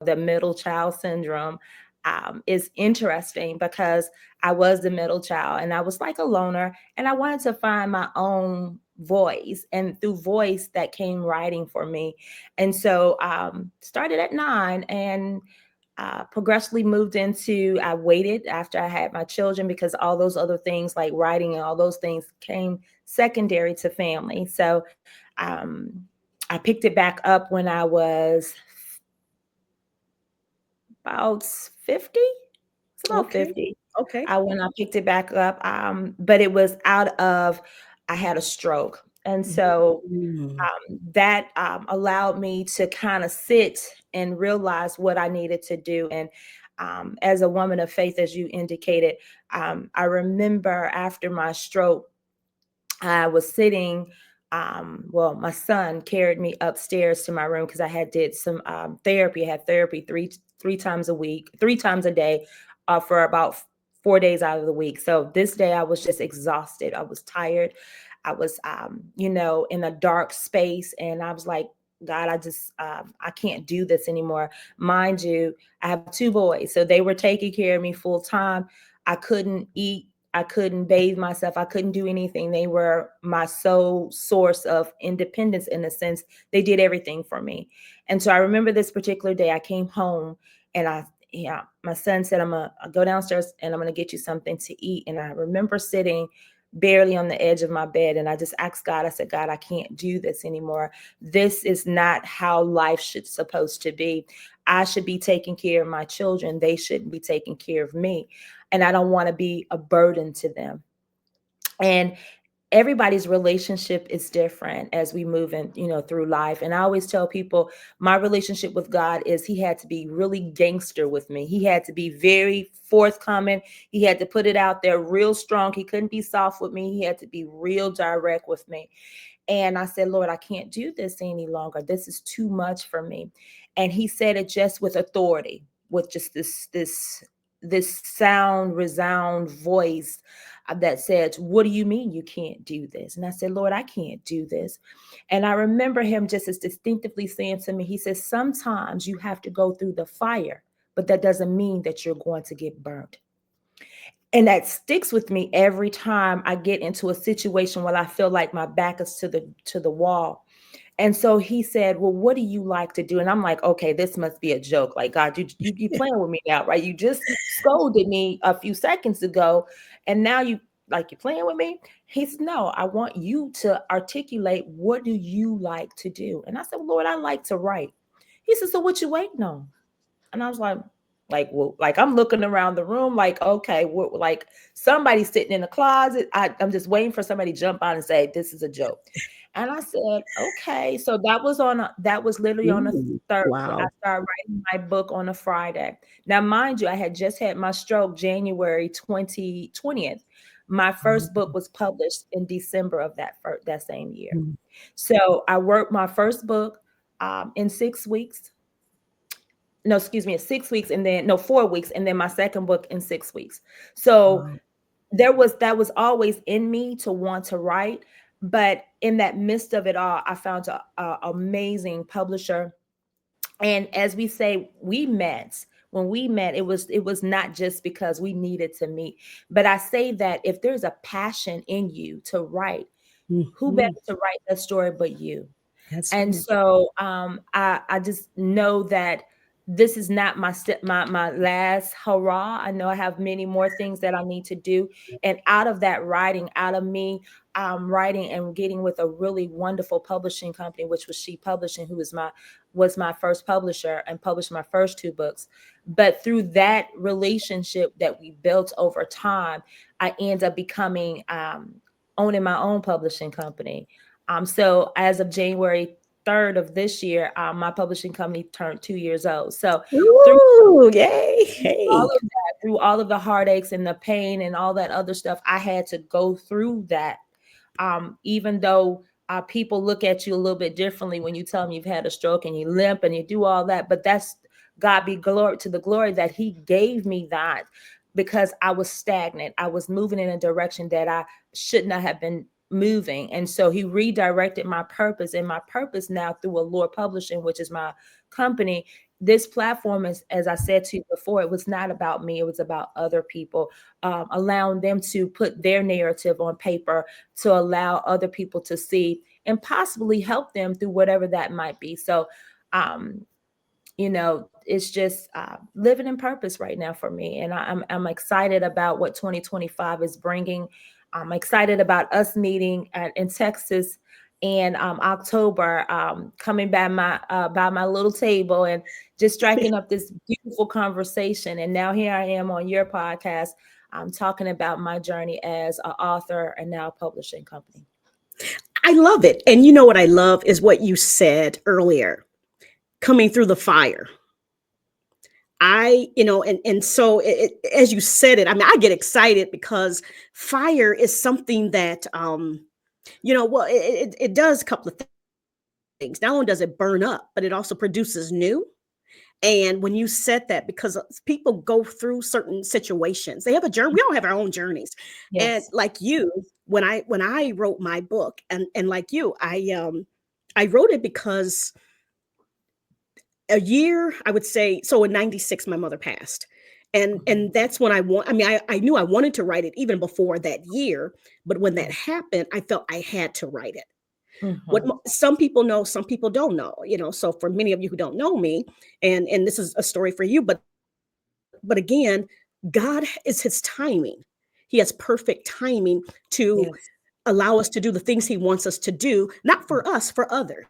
the middle child syndrome is interesting because I was the middle child and I was like a loner and I wanted to find my own voice, and through voice that came writing for me. And so started at 9 and progressively moved into, I waited after I had my children because all those other things like writing and all those things came secondary to family. So um, I picked it back up when I was about 50. It's about Okay. 50. Okay. When I picked it back up, but it was out of, I had a stroke. And so Mm. that allowed me to kind of sit and realize what I needed to do. And as a woman of faith, as you indicated, I remember after my stroke, I was sitting. Well, my son carried me upstairs to my room because I had did some therapy. I had therapy three times a week, 3 times a day, for about 4 days out of the week. So this day I was just exhausted. I was tired. I was, in a dark space, and I was like, God, I can't do this anymore. Mind you, I have 2 boys, so they were taking care of me full time. I couldn't eat, I couldn't bathe myself. I couldn't do anything. They were my sole source of independence in a sense. They did everything for me. And so I remember this particular day I came home and my son said, I'll go downstairs and I'm going to get you something to eat. And I remember sitting barely on the edge of my bed. And I just asked God, I said, God, I can't do this anymore. This is not how life should supposed to be. I should be taking care of my children. They shouldn't be taking care of me. And I don't want to be a burden to them. And everybody's relationship is different as we move in, through life. And I always tell people my relationship with God is he had to be really gangster with me. He had to be very forthcoming. He had to put it out there real strong. He couldn't be soft with me. He had to be real direct with me. And I said, Lord, I can't do this any longer. This is too much for me. And he said it just with authority, with just this sound, resound voice that said, what do you mean you can't do this? And I said, Lord, I can't do this. And I remember him just as distinctively saying to me, he says, sometimes you have to go through the fire, but that doesn't mean that you're going to get burnt. And that sticks with me every time I get into a situation where I feel like my back is to the wall. And so he said, well, what do you like to do? And I'm like, okay, this must be a joke. Like, God, you playing with me now, right? You just scolded me a few seconds ago, and now you're playing with me. He said, no, I want you to articulate, what do you like to do? And I said, well, Lord, I like to write. He said, so what you waiting on? And I was well, like I'm looking around the room, like, okay, like somebody's sitting in the closet. I'm just waiting for somebody to jump on and say, this is a joke. And I said, okay. So that was literally on a Ooh, Thursday. I wow. started writing my book on a Friday. Now, mind you, I had just had my stroke January 2020th. My first book was published in December of that same year. Mhm. So I worked my first book in 6 weeks. No, excuse me, in 6 weeks, and then no, 4 weeks, and then my second book in 6 weeks. So Wow. that was always in me to want to write. But in that midst of it all, I found a amazing publisher. And as we say, we met. When we met, it was not just because we needed to meet. But I say that if there's a passion in you to write, who better Mhm. to write that story but you? That's And right. so I just know that this is not my last hurrah. I know I have many more things that I need to do. And out of that writing, out of me writing and getting with a really wonderful publishing company, which was She Publishing, who was my first publisher and published my first 2 books. But through that relationship that we built over time, I end up becoming owning my own publishing company. So as of January 3rd of this year, my publishing company turned 2 years old. So through Ooh, yay. all Hey. of that, through all of the heartaches and the pain and all that other stuff, I had to go through that. Even though people look at you a little bit differently when you tell them you've had a stroke and you limp and you do all that, but that's God be glory to the glory that He gave me that, because I was stagnant. I was moving in a direction that I should not have been moving. And so He redirected my purpose, and my purpose now through Allure Publishing, which is my company, this platform is, as I said to you before, it was not about me. It was about other people, allowing them to put their narrative on paper to allow other people to see and possibly help them through whatever that might be. So, um, it's just living in purpose right now for me, and I'm excited about what 2025 is bringing. I'm excited about us meeting in Texas in October, coming by my little table and just striking up this beautiful conversation. And now here I am on your podcast, talking about my journey as an author and now a publishing company. I love it. And you know what I love is what you said earlier, coming through the fire. And so as you said it, I mean, I get excited because fire is something that, well, it does a couple of things. Not only does it burn up, but it also produces new. And when you said that, because people go through certain situations, they have a journey. We all have our own journeys. And Yes. like you, when I wrote my book, and like you, I wrote it because a year, I would say, so in 96, my mother passed. And that's when I knew I wanted to write it even before that year. But when that happened, I felt I had to write it. What Mm-hmm. some people know, some people don't know, so for many of you who don't know me, and this is a story for you, but again, God is his timing. He has perfect timing to Yes. allow us to do the things he wants us to do, not for us, for others.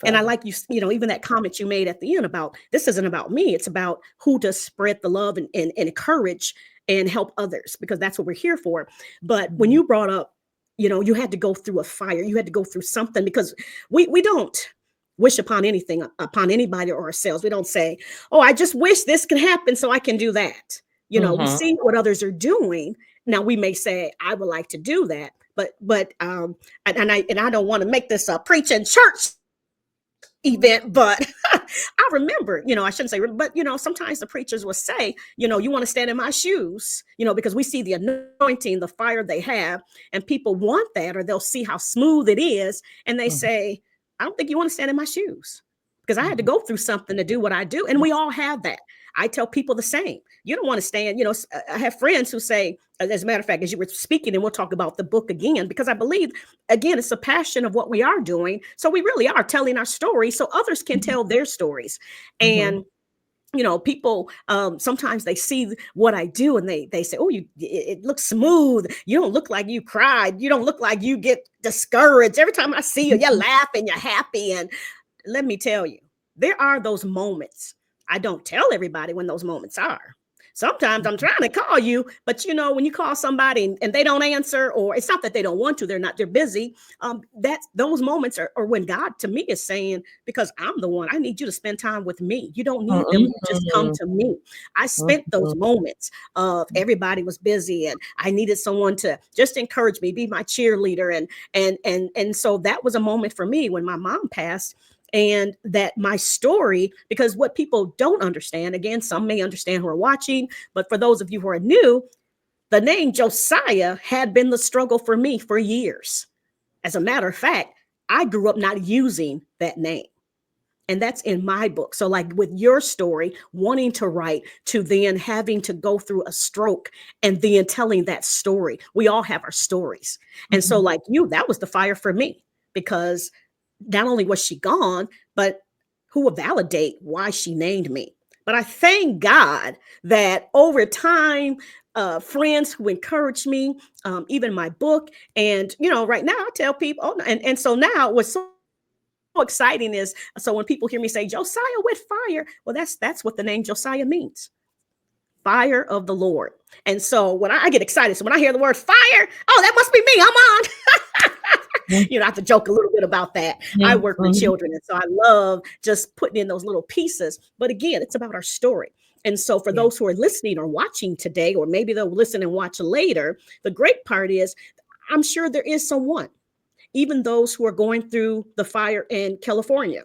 And I Father. like even that comment you made at the end about this isn't about me, it's about who to spread the love and encourage and help others, because that's what we're here for. But when Mhm. you brought up, you had to go through a fire, you had to go through something, because we don't wish upon anything, upon anybody or ourselves. We don't say, oh, I just wish this could happen so I can do that. We Mhm. see what others are doing. Now we may say, I would like to do that, but and I don't want to make this a preaching church event, but I remember, I shouldn't say, but sometimes the preachers will say, you want to stand in my shoes, because we see the anointing, the fire they have, and people want that, or they'll see how smooth it is, and they Mhm. say, I don't think you want to stand in my shoes, because I had to Mhm. go through something to do what I do, and we all have that. I tell people the same. You don't want to stand, I have friends who say, as a matter of fact, as you were speaking, and we'll talk about the book again, because I believe, again, it's a passion of what we are doing. So we really are telling our story so others can tell their stories. Mhm. And people sometimes they see what I do, and they say, oh, it looks smooth, you don't look like you cried, you don't look like you get discouraged. Every time I see you, you're Mhm. laughing, you're happy. And let me tell you, there are those moments. I don't tell everybody when those moments are. Sometimes I'm trying to call you, but when you call somebody and they don't answer, or it's not that they don't want to, they're busy. Those moments are when God to me is saying, because I'm the one, I need you to spend time with me. You don't need them to just come Mhm. to me. I spent those Mhm. moments of everybody was busy, and I needed someone to just encourage me, be my cheerleader. And so that was a moment for me when my mom passed. And that my story, because what people don't understand, again, some may understand who are watching, but for those of you who are new, the name Josiah had been the struggle for me for years. As a matter of fact, I grew up not using that name. And that's in my book. So, like with your story, wanting to write, to then having to go through a stroke and then telling that story, we all have our stories. And so, Mhm. like you, that was the fire for me, because not only was she gone, but who will validate why she named me? But I thank God that over time, friends who encouraged me, even my book, and right now I tell people, oh, and so now what's so exciting is, so when people hear me say Josiah with fire, well, that's what the name Josiah means, fire of the Lord. And so when I get excited, so when I hear the word fire, oh, that must be me, I'm on. I have to joke a little bit about that. I Mhm. work with Mhm. children, and so I love just putting in those little pieces. But again, it's about our story. And so for Yeah. those who are listening or watching today, or maybe they'll listen and watch later, the great part is I'm sure there is someone, even those who are going through the fire in California,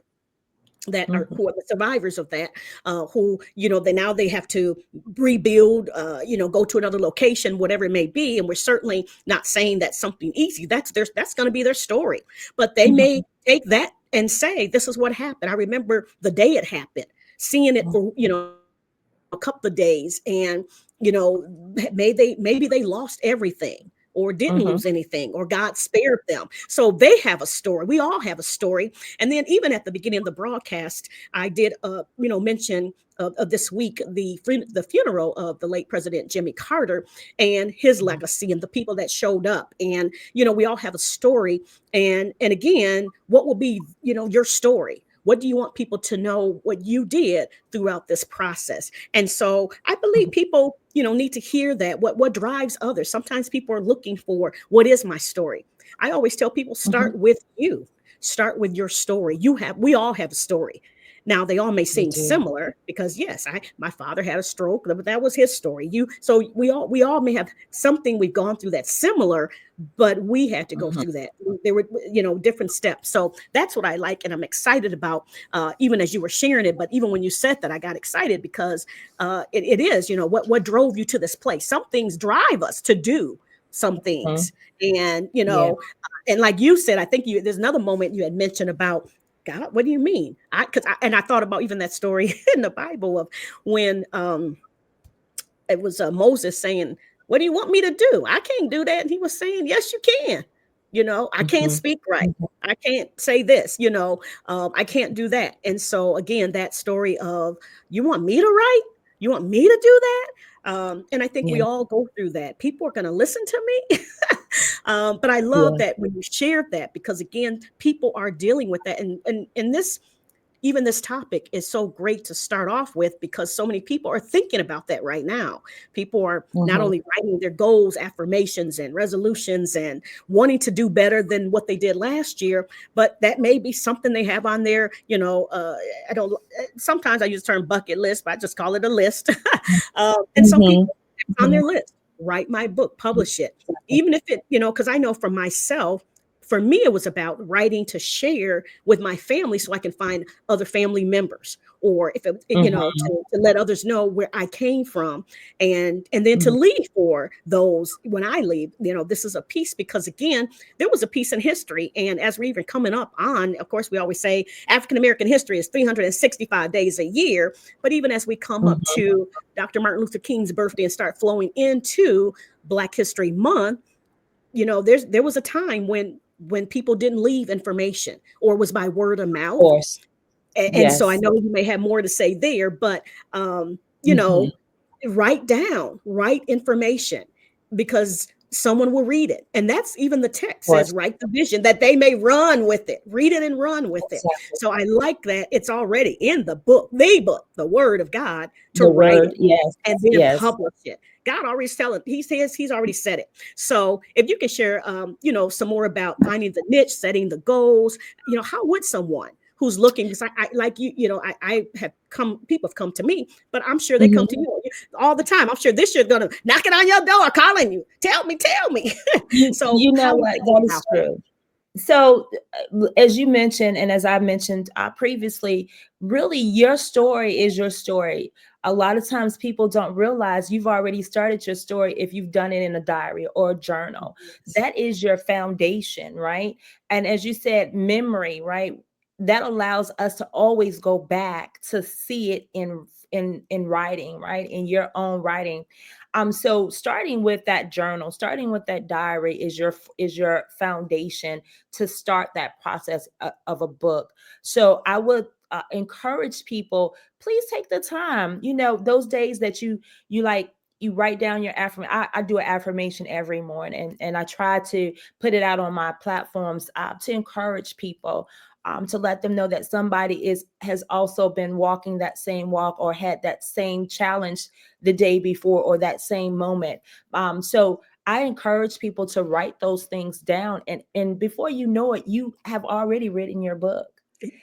that are Mhm. who are the survivors of that, who they have to rebuild, go to another location, whatever it may be. And we're certainly not saying that's something easy. That's going to be their story, but they may Mhm. take that and say, this is what happened. I remember the day it happened. seeing it for, a couple of days, and maybe they lost everything or didn't lose Mhm. anything, or God spared them. So they have a story. We all have a story. And then even at the beginning of the broadcast, I did mention of this week the funeral of the late President Jimmy Carter and his legacy and the people that showed up. And we all have a story. And again, what will be your story? What do you want people to know what you did throughout this process? And so I believe people, need to hear that what drives others. Sometimes people are looking for, what is my story? I always tell people, Mhm. start with you. Start with your story. We all have a story. Now they all may We seem do. similar because yes, my father had a stroke, but that was his story. So we all may have something we've gone through that's similar, but we had to go Mhm. through that. There were different steps. So that's what I like, and I'm excited about. Even as you were sharing it, but even when you said that, I got excited because it is what drove you to this place. Some things drive us to do some Mhm. things, and Yeah. and like you said, I think there's another moment you had mentioned about God. What do you mean? I thought about even that story in the Bible of when it was Moses saying, "What do you want me to do? I can't do that." And he was saying, "Yes, you can. I can't Mhm. speak right. Mhm. I can't say this. I can't do that." And so again, that story of, you want me to write? You want me to do that? And I think we Yeah. all go through that. People are going to listen to me. But I love Yeah. that when you shared that, because again, people are dealing with that. And this, even this topic is so great to start off with, because so many people are thinking about that right now. People are not Mhm. only writing their goals, affirmations, and resolutions, and wanting to do better than what they did last year, but that may be something they have on their, I don't, sometimes I use the term bucket list, but I just call it a list. And some Mhm. people, it's on Mhm. their list, write my book, publish it. Even if it, because I know for myself, for me, it was about writing to share with my family so I can find other family members, or if it, Mhm. to let others know where I came from, and then to Mhm. leave for those when I leave. This is a piece, because again, there was a piece in history, and as we're even coming up on, of course, we always say African American history is 365 days a year, but even as we come up Mhm. to Dr. Martin Luther King's birthday and start flowing into Black History Month, there was a time when people didn't leave information, or was by word of Of mouth. course. And so I Yes. know you may have more to say there, but um, you Mhm. know, write information, because someone will read it. And that's even the Of text says, course. write the vision that they may run with it. Read it and run with it. Exactly. So I like that it's already in book, the word of God, to The write it word. Yes. and then Yes. publish it. God already telling, he says he's already said it. So if you can share, some more about finding the niche, setting the goals, how would someone who's looking, because I like I have people have come to me, but I'm sure they come Mhm. to you all the time. I'm sure this year's gonna knocking on your door, calling you, tell me. So You know how would what? they go That is about that? true. So, as you mentioned, and as I mentioned previously, really your story is your story. A lot of times people don't realize you've already started your story if you've done it in a diary or a journal. Yes. That is your foundation, right? And as you said, memory, right? That allows us to always go back to see it in writing, right? In your own writing. So starting with that journal, starting with that diary is your foundation to start that process of a book. So I would encourage people, please take the time. Those days that you like, you write down your affirmation. I do an affirmation every morning, and I try to put it out on my platforms to encourage people. To let them know that somebody has also been walking that same walk, or had that same challenge the day before, or that same moment. So I encourage people to write those things down, and before you know it, you have already written your book.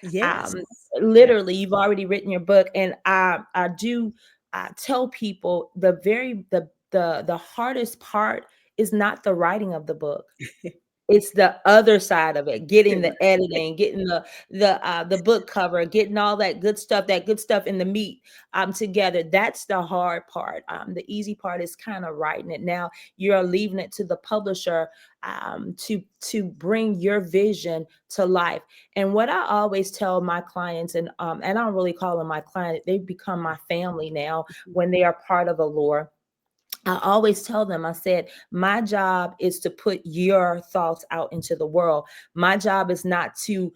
Yes. Um, Yeah. Literally, you've already written your book, and I do tell people the hardest part is not the writing of the book. It's the other side of it, getting Yeah. the editing, getting the book cover, getting all that good stuff in the meat together. That's the hard part. The easy part is kind of writing it. Now you're leaving it to the publisher to bring your vision to life. And what I always tell my clients, and I don't really call them my client, they've become my family now when they are part of Allure. I always tell them, I said, my job is to put your thoughts out into the world. My job is not to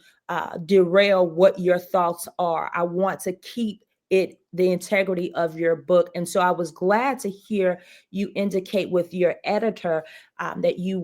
derail what your thoughts are. I want to keep it the integrity of your book. And so I was glad to hear you indicate with your editor that you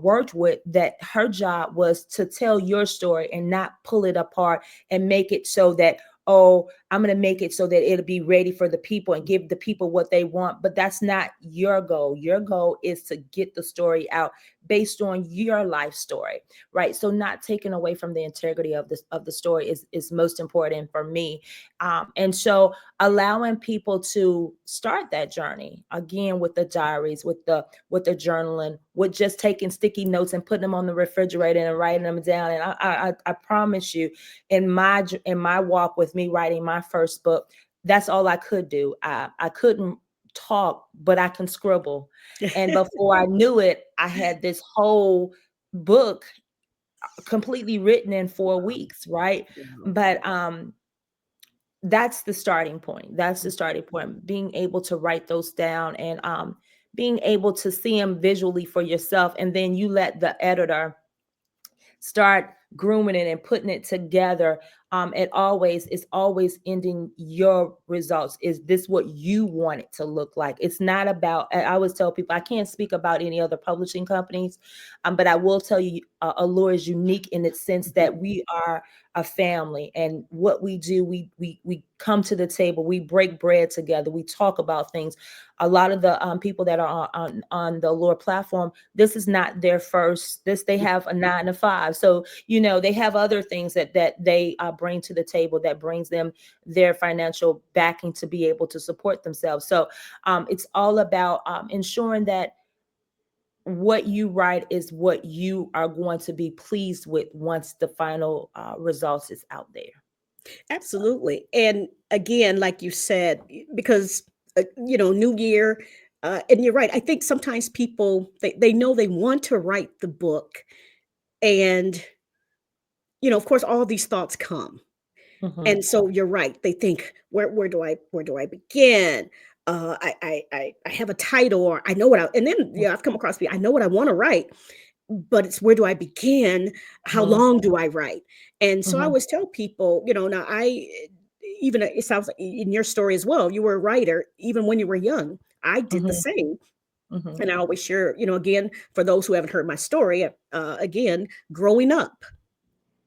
worked with, that her job was to tell your story and not pull it apart and make it so that, oh, I'm going to make it so that it'll be ready for the people and give the people what they want. But that's not your goal. Your goal is to get the story out based on your life story, right? So not taking away from the integrity of the story is most important for me. And so allowing people to start that journey again with the diaries, with the journaling, with just taking sticky notes and putting them on the refrigerator and writing them down. And I promise you, in my walk with me writing my first book, that's all I could do. I couldn't talk, but I can scribble. And before I knew it, I had this whole book completely written in 4 weeks, right? Wow. But that's the starting point. That's the starting point. Being able to write those down and being able to see them visually for yourself. And then you let the editor start grooming it and putting it together. It's always ending your results. Is this what you want it to look like? It's not about, I always tell people, I can't speak about any other publishing companies, but I will tell you, Allure is unique in its sense that we are a family, and what we do, we come to the table, we break bread together, we talk about things. A lot of the people that are on the Allure platform, this is not their first, they have a 9 to 5. So, they have other things that they bring to the table that brings them their financial backing to be able to support themselves. So it's all about ensuring that what you write is what you are going to be pleased with once the final results is out there. Absolutely. And again, like you said, because, new year, and you're right. I think sometimes people, they know they want to write the book. And, of course, all these thoughts come. Hmm. And so you're right. They think, where do I begin? I have a title, or I know what and then, I've come across people, I know what I want to write, but it's, where do I begin? How Hmm. long do I write? And so I Hmm. always tell people, now even it sounds like in your story as well, you were a writer even when you were young. I did the Hmm. same. Hmm. And I always share, again, for those who haven't heard my story, again, growing up,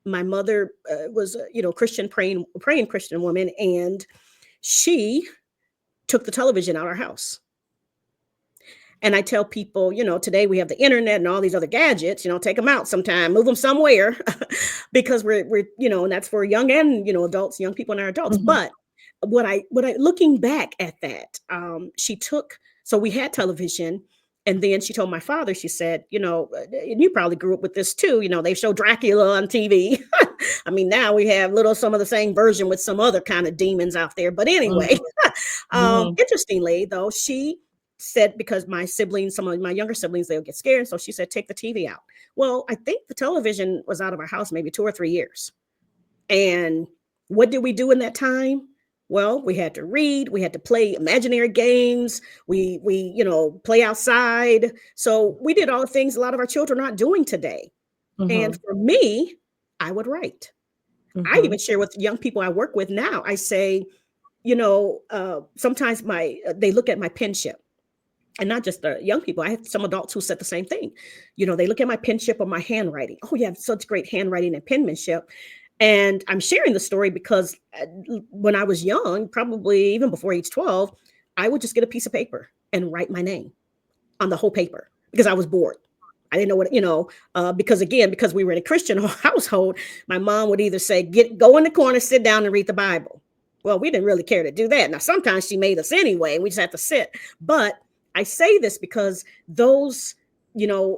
my mother was a, Christian, praying Christian woman, and she took the television out of our house. And I tell people, today we have the internet and all these other gadgets, take them out sometime, move them somewhere, because we're, and that's for young and, adults, young people and our adults. Hmm. But looking back at that, she took, so we had television. And then she told my father, she said, and you probably grew up with this too, they show Dracula on TV. I mean, now we have some of the same version with some other kind of demons out there. But anyway, Hmm. interestingly, though, she said, because my siblings, some of my younger siblings, they'll get scared. So she said, take the TV out. Well, I think the television was out of our house maybe 2 or 3 years. And what did we do in that time? Well, we had to read, we had to play imaginary games, we play outside. So we did all the things a lot of our children aren't doing today. And Hmm. for me, I would write. I Hmm. even share with young people I work with now. I say, sometimes they look at my penmanship, and not just the young people. I have some adults who said the same thing. They look at my penmanship or my handwriting. Oh, you have such great handwriting and penmanship. And I'm sharing the story because when I was young, probably even before age 12, I would just get a piece of paper and write my name on the whole paper because I was bored. I didn't know because we were in a Christian household, my mom would either say, go in the corner, sit down and read the Bible. Well, we didn't really care to do that. Now, sometimes she made us anyway, and we just had to sit. But I say this because those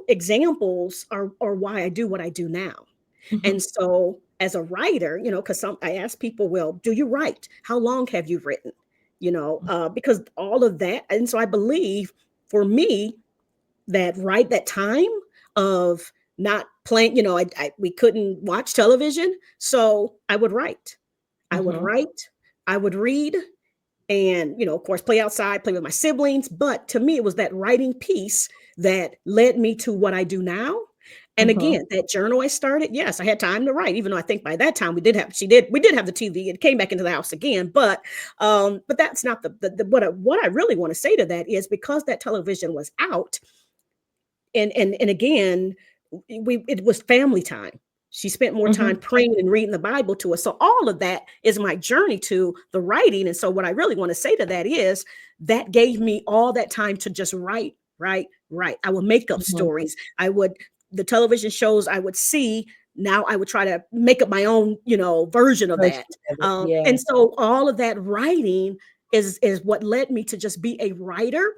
examples are why I do what I do now. And Mhm. so as a writer, because I ask people, well, do you write? How long have you written? Because all of that. And so I believe for me that that time of not playing, we couldn't watch television. So I would write. I would Mhm. write, I would read, and of course play outside, play with my siblings. But to me it was that writing piece that led me to what I do now. And Mhm. again, that journal I started, yes, I had time to write, even though I think by that time we did have the TV. It came back into the house again, but that's not what I really want to say to that is because that television was out, and again, it was family time. She spent more time Mhm. praying and reading the Bible to us. So all of that is my journey to the writing. And so what I really want to say to that is that gave me all that time to just write, write, write. I would make up Mhm. stories. The television shows I would see. Now I would try to make up my own, version of Version that. of it. Yeah. And so all of that writing is what led me to just be a writer.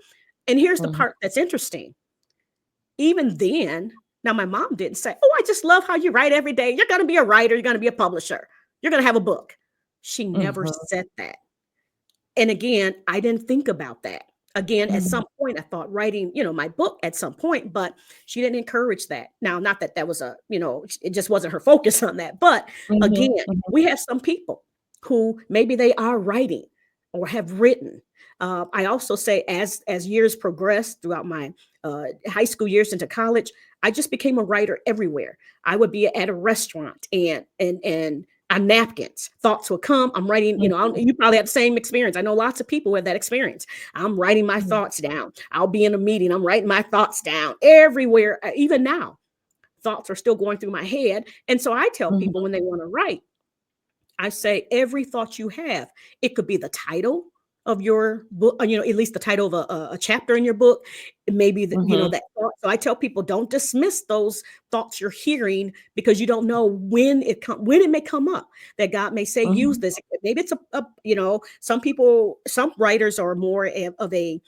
And here's the Mhm. part that's interesting. Even then, now my mom didn't say, "Oh, I just love how you write every day. You're going to be a writer. You're going to be a publisher. You're going to have a book." She never Mhm. said that. And again, I didn't think about that. Again, at Mhm. some point, I thought writing, my book at some point, but she didn't encourage that. Now, not that that was it just wasn't her focus on that. But again, Mhm. Mhm. we have some people who maybe they are writing or have written. I also say as years progressed throughout my high school years into college, I just became a writer everywhere. I would be at a restaurant and on napkins. Thoughts will come. I'm writing, Mhm. you probably have the same experience. I know lots of people who have that experience. I'm writing my Mhm. thoughts down. I'll be in a meeting. I'm writing my thoughts down everywhere. Even now, thoughts are still going through my head. And so I tell Mhm. people when they want to write, I say every thought you have, it could be the title of your book, at least the title of a chapter in your book, maybe Mhm. that thought. So I tell people don't dismiss those thoughts you're hearing because you don't know when it may come up that God may say use Mhm. this. Maybe it's some writers are more of a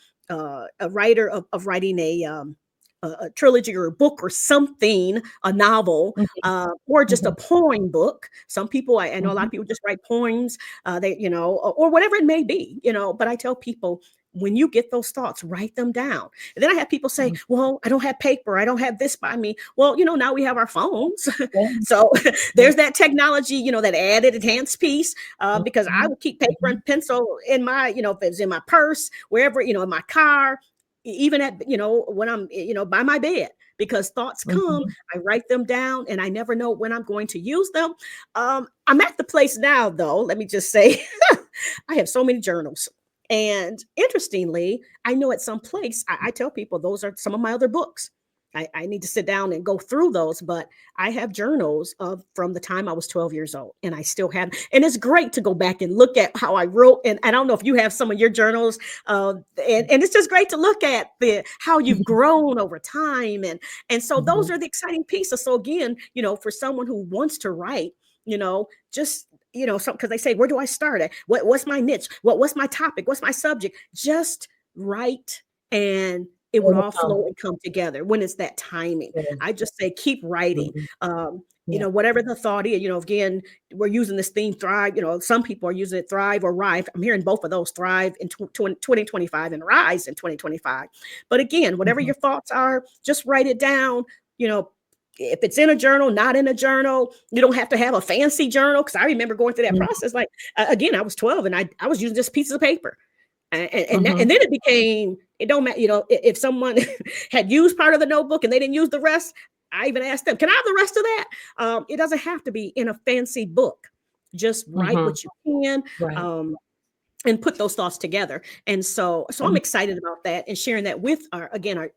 writer of writing a trilogy or a book or something, a novel, Mhm. or just a Mhm. poem book. Some people, I know a lot Mhm. of people just write poems, or whatever it may be, but I tell people, when you get those thoughts, write them down. And then I have people say, Mhm. well, I don't have paper. I don't have this by me. Well, now we have our phones. Yeah. So Yeah. there's that technology, that added enhanced piece, because I Mhm. would keep paper Mhm. and pencil in my, if it's in my purse, wherever, in my car, even at, when I'm, by my bed, because thoughts come, Mhm. I write them down and I never know when I'm going to use them. I'm at the place now, though, let me just say, I have so many journals. And interestingly, I know at some place, I tell people those are some of my other books. I need to sit down and go through those, but I have journals from the time I was 12 years old, and I still have. And it's great to go back and look at how I wrote. And I don't know if you have some of your journals, and it's just great to look at how you've Mhm. grown over time, and so those Mhm. are the exciting pieces. So again, for someone who wants to write, just because they say, where do I start at? What's my niche? What's my topic? What's my subject? Just write, and it would It'll all come. flow and come together when it's that timing. Yeah. I just say keep writing. Mhm. Yeah. Whatever the thought is, again, we're using this theme thrive. Some people are using it thrive or rise. I'm hearing both of those, thrive in 2025 and rise in 2025. But again, whatever Mhm. your thoughts are, just write it down. You know, if it's in a journal, not in a journal, you don't have to have a fancy journal. Cause I remember going through that Mhm. process. Like, again, I was 12 and I was using just pieces of paper. And Mhm. then it became, it don't matter, if someone had used part of the notebook and they didn't use the rest, I even asked them, can I have the rest of that? It doesn't have to be in a fancy book. Just write Mhm. what you can. Right. And put those thoughts together. And so I'm Mhm. excited about that and sharing that with our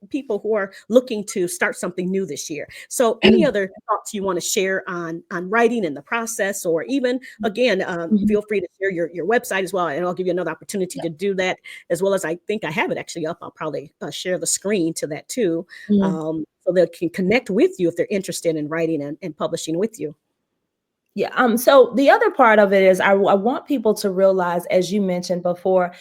people who are looking to start something new this year. So any other thoughts you want to share on writing and the process, or even again, Mhm. feel free to share your website as well. And I'll give you another opportunity Yeah. to do that, as well as I think I have it actually up. I'll probably share the screen to that too. Mhm. So they can connect with you if they're interested in writing and publishing with you. Yeah. So the other part of it is I want people to realize, as you mentioned before,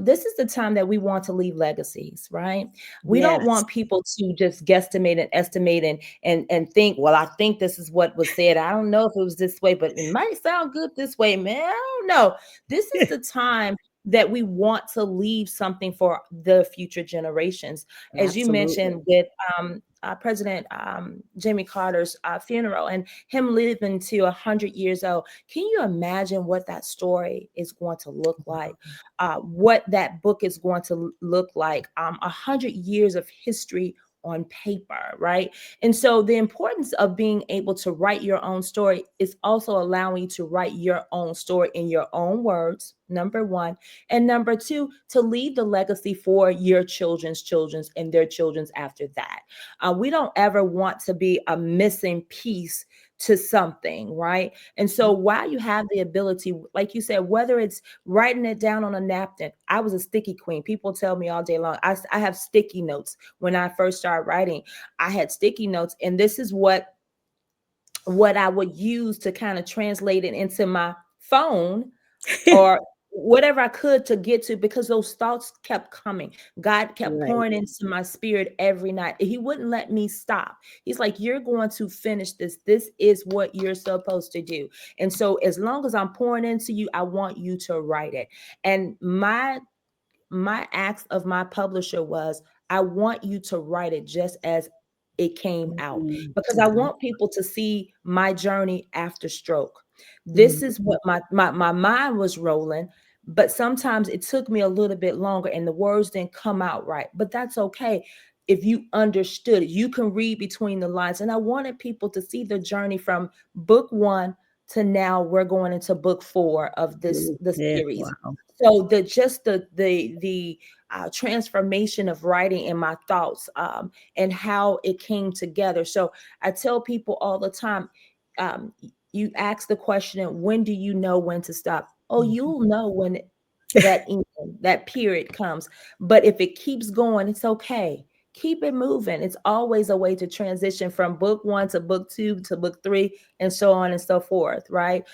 this is the time that we want to leave legacies, right? We don't Yes. want people to just guesstimate and estimate and think, well, I think this is what was said. I don't know if it was this way, but it might sound good this way, man. I don't know. This is the time that we want to leave something for the future generations. As you Absolutely. mentioned with President Jimmy Carter's funeral and him living to 100 years old, can you imagine what that story is going to look like? What that book is going to look like? 100 years of history on paper, right? And so the importance of being able to write your own story is also allowing you to write your own story in your own words, number one. And number two, to leave the legacy for your children's and their children's after that. We don't ever want to be a missing piece to something, right? And so while you have the ability, like you said, whether it's writing it down on a napkin, I was a sticky queen. People tell me all day long, I have sticky notes. When I first started writing, I had sticky notes, and this is what I would use to kind of translate it into my phone or whatever I could to get to, because those thoughts kept coming. God kept Right. pouring into my spirit every night. He wouldn't let me stop. He's like, you're going to finish this. This is what you're supposed to do. And so as long as I'm pouring into you, I want you to write it. And my ask of my publisher was, I want you to write it just as it came out, Mhm. because I want people to see my journey after stroke. This Mhm. is what my mind was rolling, but sometimes it took me a little bit longer and the words didn't come out right. But that's okay. If you understood it, you can read between the lines. And I wanted people to see the journey from book one to now we're going into book four of the Yeah. series. Wow. So the transformation of writing and my thoughts, and how it came together. So I tell people all the time, you ask the question, when do you know when to stop? Oh, Mhm. you'll know when that end, that period comes. But if it keeps going, it's okay. Keep it moving. It's always a way to transition from book one to book two to book three, and so on and so forth, right?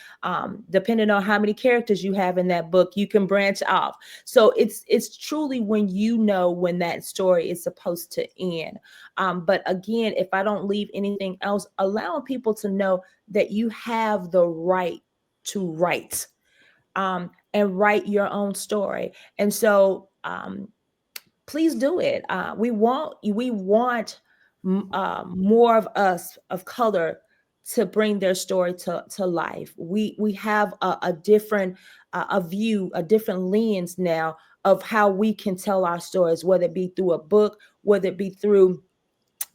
Depending on how many characters you have in that book, you can branch off. So it's truly when you know when that story is supposed to end. But again, if I don't leave anything else, allowing people to know that you have the right to write, and write your own story. And so please do it. We want more of us of color to bring their story to life. We have a different a view, a different lens now of how we can tell our stories, whether it be through a book, whether it be through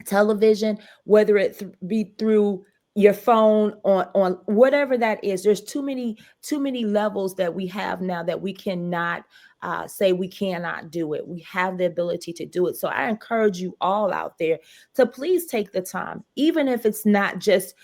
television, whether be through your phone, on whatever that is. There's too many levels that we have now that we cannot say we cannot do it. We have the ability to do it. So I encourage you all out there to please take the time, even if it's not just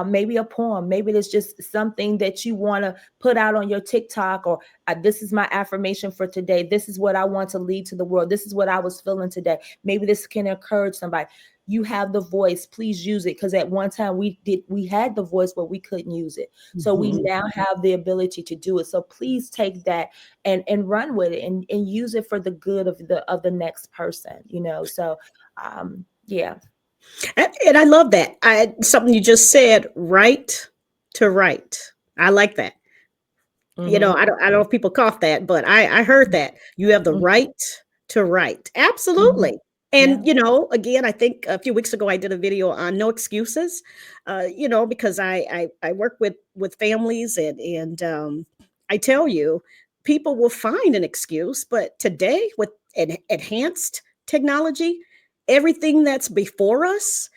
maybe a poem, maybe it's just something that you want to put out on your TikTok, or this is my affirmation for today. This is what I want to lead to the world. This is what I was feeling today. Maybe this can encourage somebody. You have the voice, please use it, because at one time we had the voice but we couldn't use it. So we Mhm. now have the ability to do it. So please take that and run with it, and use it for the good of the next person, so yeah. And I love that. Something you just said, right to right. I like that. Mm-hmm. I don't know if people caught that, but I heard that. You have the Mm-hmm. right to write. Mm-hmm. Absolutely. Yeah. And, again, I think a few weeks ago I did a video on no excuses, because I work with families, and I tell you, people will find an excuse, but today with enhanced technology, everything that's before us,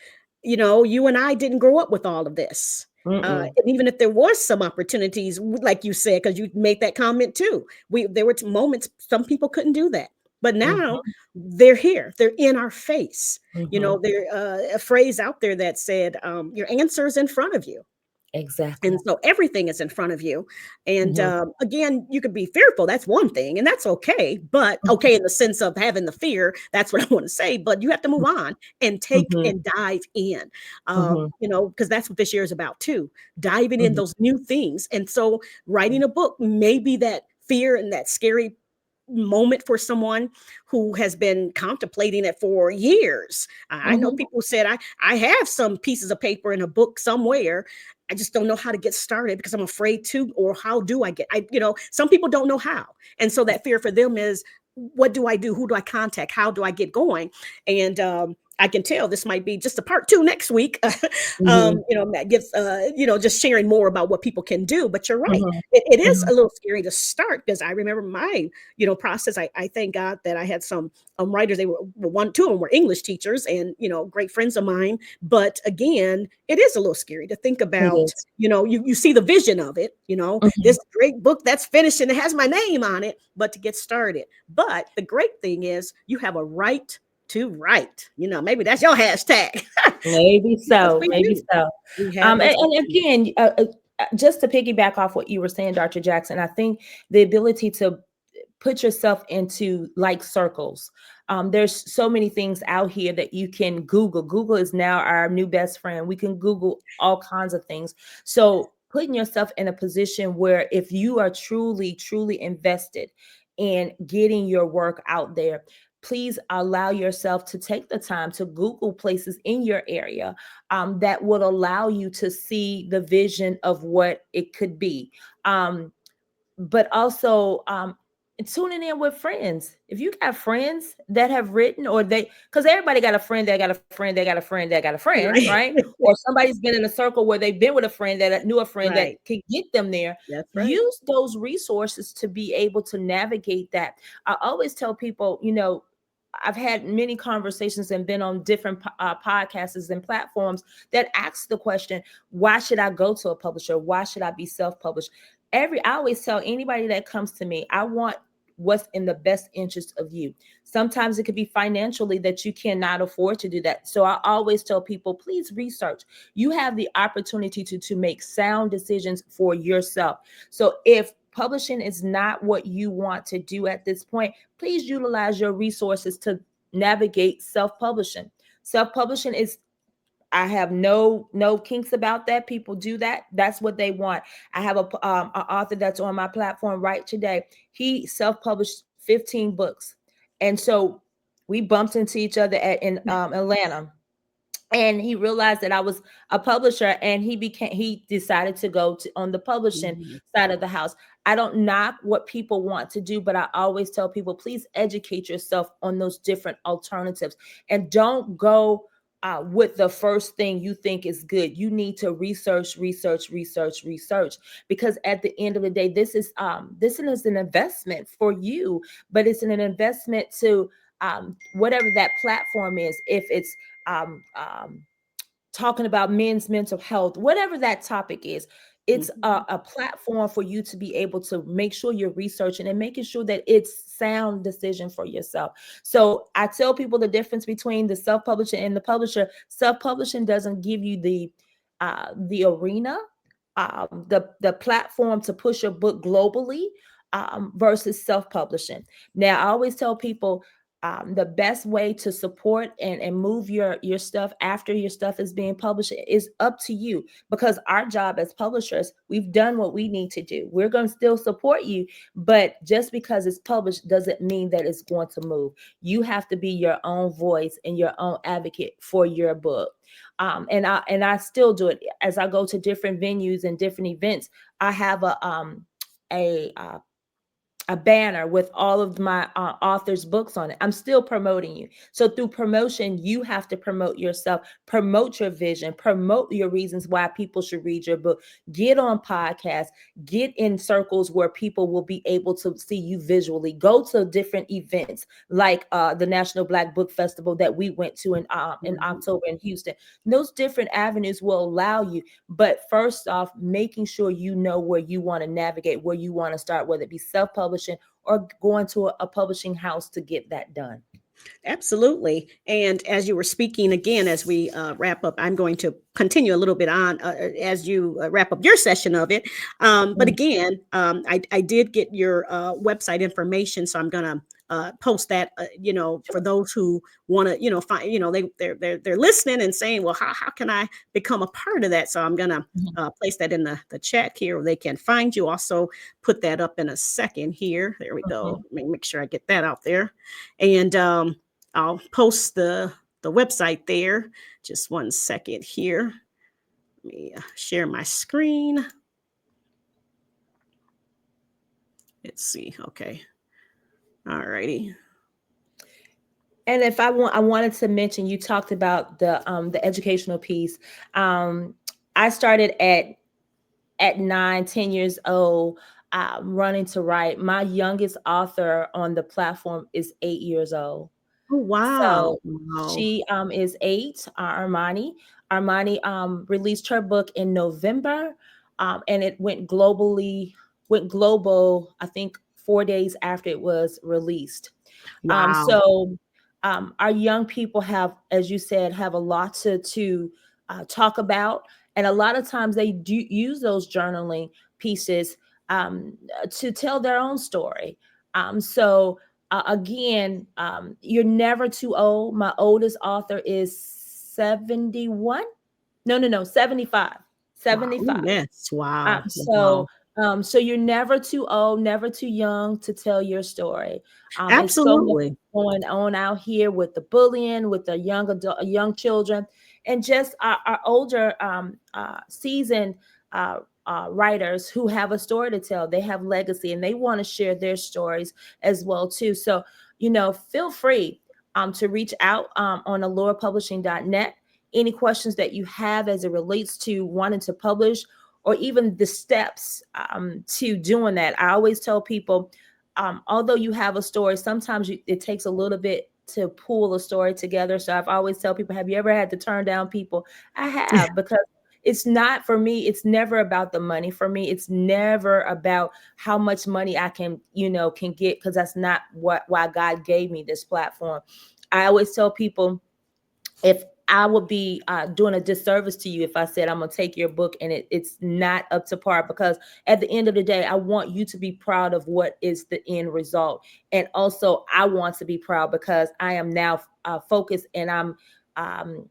you and I didn't grow up with all of this. Mm-mm. And even if there was some opportunities, like you said, because you made that comment too, there were moments some people couldn't do that, but now Mm-hmm. they're here, they're in our face. Mm-hmm. There a phrase out there that said, "Your answer is in front of you." And Exactly. so everything is in front of you. And Mm-hmm. again, you could be fearful. That's one thing, and that's okay. But okay, in the sense of having the fear, that's what I want to say. But you have to move on and take Mm-hmm. and dive in, Mm-hmm. because that's what this year is about too, diving in Mm-hmm. those new things. And so writing a book may be that fear and that scary moment for someone who has been contemplating it for years. I know Mhm. people said, I have some pieces of paper in a book somewhere. I just don't know how to get started because I'm afraid to, or how do I get, some people don't know how. And so that fear for them is, what do I do? Who do I contact? How do I get going? And, I can tell this might be just a part two next week. Mhm. That gives, just sharing more about what people can do. But you're right. Mhm. It is Mhm. a little scary to start, because I remember my, process. I thank God that I had some writers. They were two of them were English teachers, and great friends of mine. But again, it is a little scary to think It about. is. You see the vision of it. Mhm. This great book that's finished and it has my name on it, but to get started. But the great thing is, you have a right to write. Maybe that's your hashtag. Maybe Because so. we Maybe do. so. We have those And options. again, just to piggyback off what you were saying, Dr. Jackson, I think the ability to put yourself into like circles. There's so many things out here that you can Google. Google is now our new best friend. We can Google all kinds of things. So putting yourself in a position where if you are truly, truly invested in getting your work out there, please allow yourself to take the time to Google places in your area that would allow you to see the vision of what it could be. But also tuning in with friends. If you got friends that have written, or because everybody got a friend that got a friend that got a friend that got a friend, Right. right? Or somebody's been in a circle where they've been with a friend that knew a friend that Right. could get them there. That's right. Use those resources to be able to navigate that. I always tell people, I've had many conversations and been on different podcasts and platforms that ask the question, why should I go to a publisher? Why should I be self-published? I always tell anybody that comes to me, I want what's in the best interest of you. Sometimes it could be financially that you cannot afford to do that. So I always tell people, please research. You have the opportunity to make sound decisions for yourself. So if publishing is not what you want to do at this point, please utilize your resources to navigate self-publishing. Self-publishing is, I have no kinks about that. People do that. That's what they want. I have an author that's on my platform right today. He self-published 15 books. And so we bumped into each other in Atlanta, and he realized that I was a publisher, and he decided to go on the publishing Mhm. side of the house. I don't knock what people want to do, but I always tell people, please educate yourself on those different alternatives, and don't go with the first thing you think is good. You need to research, because at the end of the day, this is an investment for you, but it's an investment to whatever that platform is. If it's talking about men's mental health, whatever that topic is, it's Mhm. a platform for you to be able to make sure you're researching and making sure that it's sound decision for yourself. So I tell people the difference between the self-publisher and the publisher. Self-publishing doesn't give you the arena, the platform to push your book globally, versus self-publishing. Now I always tell people, the best way to support and move your stuff after your stuff is being published is up to you, because our job as publishers, we've done what we need to do. We're going to still support you, but just because it's published doesn't mean that it's going to move. You have to be your own voice and your own advocate for your book. And I still do it as I go to different venues and different events. I have a a banner with all of my authors' books on it. I'm still promoting you. So through promotion, you have to promote yourself, promote your vision, promote your reasons why people should read your book. Get on podcasts, get in circles where people will be able to see you visually. Go to different events like the National Black Book Festival that we went to in Mhm. October in Houston. Those different avenues will allow you, but first off, making sure you know where you want to navigate, where you want to start, whether it be self-publishing or going to a publishing house to get that done. Absolutely. And as you were speaking again, as we wrap up, I'm going to continue a little bit on as you wrap up your session of it. But Mm. again, I did get your website information, so I'm going to post that, for those who want to, find, they're listening and saying, well, how can I become a part of that? So I'm gonna Mhm. place that in the chat here, where they can find you. Also, put that up in a second here. There we go. Mhm. Let me make sure I get that out there, and I'll post the website there. Just one second here. Let me share my screen. Let's see. Okay. All righty. And if I wanted to mention, you talked about the educational piece. I started at 9, 10 years old, running to write. My youngest author on the platform is 8 years old. Oh, wow. So Wow. she is eight, Armani. Armani released her book in November, and it went global, I think 4 days after it was released. Wow. So our young people have, as you said, have a lot to talk about, and a lot of times they do use those journaling pieces to tell their own story. Again, you're never too old. My oldest author is 71. No, 75. Wow. Ooh, 75. yes. Um, Wow. so, Wow. so you're never too old, never too young to tell your story. It's so much Absolutely. going on out here with the bullying, with the young children, and just our older, seasoned writers who have a story to tell. They have legacy, and they want to share their stories as well too. So, feel free to reach out on allurepublishing.net. Any questions that you have as it relates to wanting to publish, or even the steps to doing that. I always tell people, although you have a story, sometimes it takes a little bit to pull a story together. So I've always tell people, have you ever had to turn down people? I have, because it's not, for me, it's never about the money. For me, it's never about how much money I can get, because that's not why God gave me this platform. I always tell people, if I would be doing a disservice to you if I said I'm gonna take your book and it's not up to par, because at the end of the day, I want you to be proud of what is the end result, and also I want to be proud because I am now focused, and I'm um,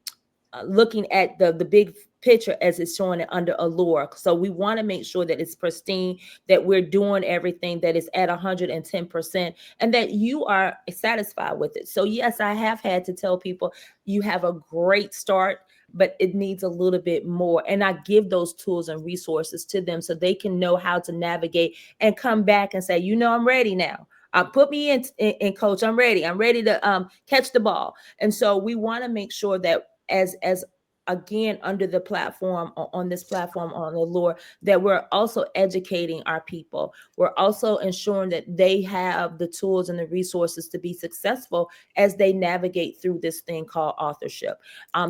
looking at the big picture as it's showing it under Allure. So we want to make sure that it's pristine, that we're doing everything that is at 110%, and that you are satisfied with it. So yes, I have had to tell people, you have a great start, but it needs a little bit more. And I give those tools and resources to them so they can know how to navigate and come back and say, I'm ready now. Put me in, coach. I'm ready. I'm ready to catch the ball. And so we want to make sure that as again, under the platform, on this platform, on Allure, that we're also educating our people. We're also ensuring that they have the tools and the resources to be successful as they navigate through this thing called authorship.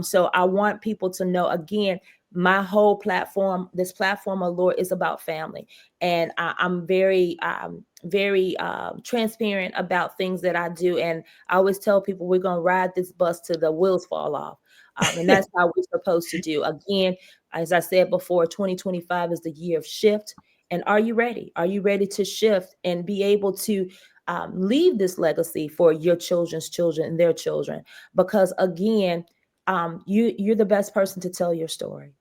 So I want people to know, again, my whole platform, this platform Allure, is about family, and I'm very transparent about things that I do. And I always tell people, we're gonna ride this bus till the wheels fall off. And that's how we're supposed to do. Again, as I said before, 2025 is the year of shift. And are you ready? Are you ready to shift and be able to leave this legacy for your children's children and their children? Because again, you're the best person to tell your story.